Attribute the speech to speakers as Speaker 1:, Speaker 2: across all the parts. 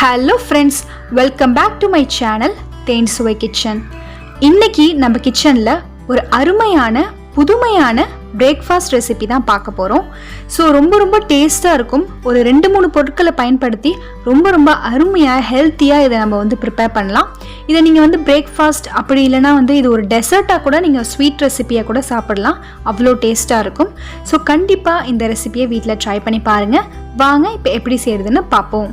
Speaker 1: Hello friends, welcome back to my channel Then Suvai kitchen. இன்னைக்கு நம்ம கிச்சனில் ஒரு அருமையான புதுமையான பிரேக்ஃபாஸ்ட் ரெசிபி தான் பார்க்க போகிறோம். ஸோ ரொம்ப டேஸ்ட்டாக இருக்கும். ஒரு 2-3 பொருட்களை பயன்படுத்தி ரொம்ப அருமையாக ஹெல்த்தியாக இதை நம்ம ப்ரிப்பேர் பண்ணலாம். இதை நீங்கள் பிரேக்ஃபாஸ்ட் அப்படி இல்லைனா இது ஒரு டெசர்ட்டாக கூட நீங்கள் ஸ்வீட் ரெசிபியாக கூட சாப்பிடலாம். அவ்வளோ டேஸ்ட்டாக இருக்கும். ஸோ கண்டிப்பாக இந்த ரெசிபியை வீட்டில் ட்ரை பண்ணி பாருங்கள். வாங்க இப்போ எப்படி செய்கிறதுன்னு பார்ப்போம்.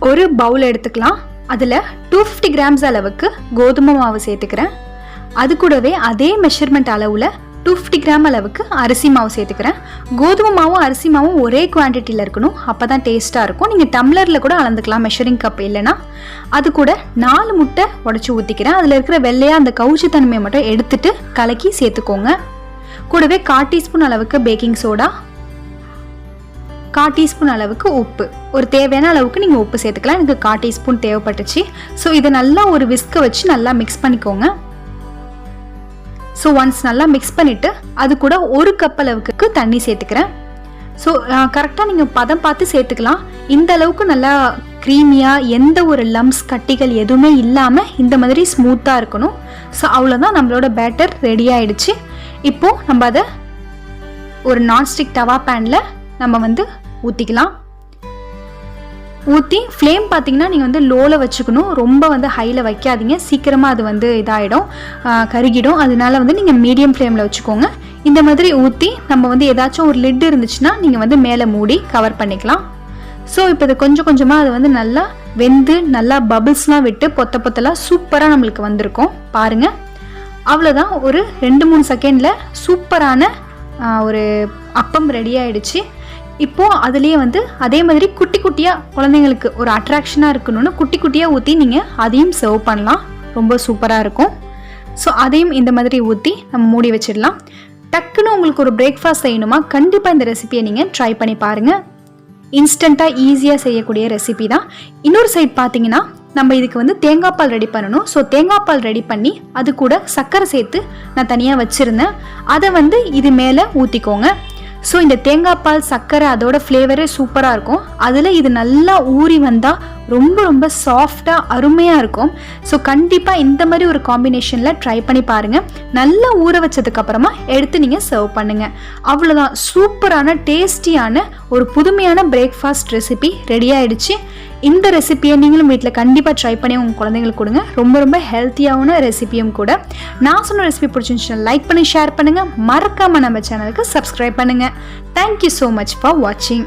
Speaker 1: ஒரு பவுல் எடுத்துக்கலாம். அதில் 250 கிராம்ஸ் அளவுக்கு கோதுமை மாவு சேர்த்துக்கிறேன். அது கூடவே அதே மெஷர்மெண்ட் அளவில் 250 கிராம் அளவுக்கு அரிசி மாவு சேர்த்துக்கிறேன். கோதுமை மாவும் அரிசி மாவும் ஒரே குவான்டிட்டியில் இருக்கணும், அப்போ தான் டேஸ்ட்டாக இருக்கும். நீங்கள் டம்ளரில் கூட அளந்துக்கலாம், மெஷரிங் கப் இல்லைன்னா. அது கூட 4 முட்டை உடச்சி ஊற்றிக்கிறேன். அதில் இருக்கிற வெள்ளையாக அந்த கவுச்சி தன்மையை மட்டும் எடுத்துட்டு கலக்கி சேர்த்துக்கோங்க. கூடவே 1/4 டீஸ்பூன் அளவுக்கு பேக்கிங் சோடா, 1/4 டீஸ்பூன் அளவுக்கு உப்பு, ஒரு தேவையான அளவுக்கு நீங்கள் உப்பு சேர்த்துக்கலாம். எனக்கு 1/4 டீஸ்பூன் தேவைப்பட்டுச்சு. ஸோ இதை நல்லா ஒரு விஸ்கை வச்சு நல்லா மிக்ஸ் பண்ணிக்கோங்க. ஸோ ஒன்ஸ் நல்லா மிக்ஸ் பண்ணிவிட்டு அது கூட 1 கப் அளவுக்கு தண்ணி சேர்த்துக்கிறேன். ஸோ கரெக்டாக நீங்கள் பதம் பார்த்து சேர்த்துக்கலாம். இந்த அளவுக்கு நல்லா க்ரீமியாக எந்த ஒரு லம்ஸ் கட்டிகள் எதுவுமே இல்லாமல் இந்த மாதிரி ஸ்மூத்தாக இருக்கணும். ஸோ அவ்வளோதான், நம்மளோட பேட்டர் ரெடி ஆகிடுச்சு. இப்போது நம்ம அதை ஒரு நான்ஸ்டிக் தவா பேனில் நம்ம ஊற்றிக்கலாம். ஊற்றி ஃப்ளேம் பார்த்தீங்கன்னா நீங்கள் லோவில் வச்சுக்கணும். ரொம்ப ஹையில் வைக்காதீங்க, சீக்கிரமாக அது இதாகிடும், கருகிடும். அதனால நீங்கள் மீடியம் ஃப்ளேமில் வச்சுக்கோங்க. இந்த மாதிரி ஊற்றி நம்ம ஏதாச்சும் ஒரு லிட் இருந்துச்சுன்னா நீங்கள் மேலே மூடி கவர் பண்ணிக்கலாம். ஸோ இப்போ இது கொஞ்சமாக அது நல்லா வெந்து நல்லா பபிள்ஸ்லாம் விட்டு பொத்தலாக சூப்பராக நம்மளுக்கு வந்திருக்கும். பாருங்கள், அவ்வளோதான். ஒரு 2-3 செகண்டில் சூப்பரான ஒரு அப்பம் ரெடி ஆகிடுச்சு. இப்போது அதுலேயே அதே மாதிரி குட்டியாக குழந்தைங்களுக்கு ஒரு அட்ராக்ஷனாக இருக்கணும்னு குட்டியாக ஊற்றி நீங்கள் அதையும் சர்வ் பண்ணலாம். ரொம்ப சூப்பராக இருக்கும். ஸோ அதையும் இந்த மாதிரி ஊற்றி நம்ம மூடி வச்சிடலாம். டக்குன்னு உங்களுக்கு ஒரு பிரேக்ஃபாஸ்ட் செய்யணுமா, கண்டிப்பாக இந்த ரெசிபியை நீங்கள் ட்ரை பண்ணி பாருங்கள். இன்ஸ்டண்ட்டாக ஈஸியாக செய்யக்கூடிய ரெசிபி தான். இன்னொரு சைட் பார்த்தீங்கன்னா நம்ம இதுக்கு தேங்காய் பால் ரெடி பண்ணணும். ஸோ தேங்காய் பால் ரெடி பண்ணி அது கூட சர்க்கரை சேர்த்து நான் தனியாக வச்சுருந்தேன். அதை இது மேலே ஊற்றிக்கோங்க. ஸோ இந்த தேங்காய் பால் சர்க்கரை அதோட ஃப்ளேவரே சூப்பராக இருக்கும். அதில் இது நல்லா ஊறி வந்தால் ரொம்ப சாஃப்டாக அருமையாக இருக்கும். ஸோ கண்டிப்பாக இந்த மாதிரி ஒரு காம்பினேஷனில் ட்ரை பண்ணி பாருங்கள். நல்லா ஊற வச்சதுக்கப்புறமா எடுத்து நீங்கள் சர்வ் பண்ணுங்கள். அவ்வளோதான், சூப்பரான டேஸ்டியான ஒரு புதுமையான பிரேக்ஃபாஸ்ட் ரெசிபி ரெடி ஆகிடுச்சு. இந்த ரெசிபியை நீங்களும் வீட்டில் கண்டிப்பாக ட்ரை பண்ணி உங்கள் குழந்தைங்களுக்கு கொடுங்க. ரொம்ப ஹெல்த்தியான ரெசிபியும் கூட. நான் சொன்ன ரெசிபி பிடிச்சிருந்துச்சுன்னா லைக் பண்ணி ஷேர் பண்ணுங்கள். மறக்காமல் நம்ம சேனலுக்கு சப்ஸ்கிரைப் பண்ணுங்கள். தேங்க்யூ ஸோ மச் ஃபார் வாட்சிங்.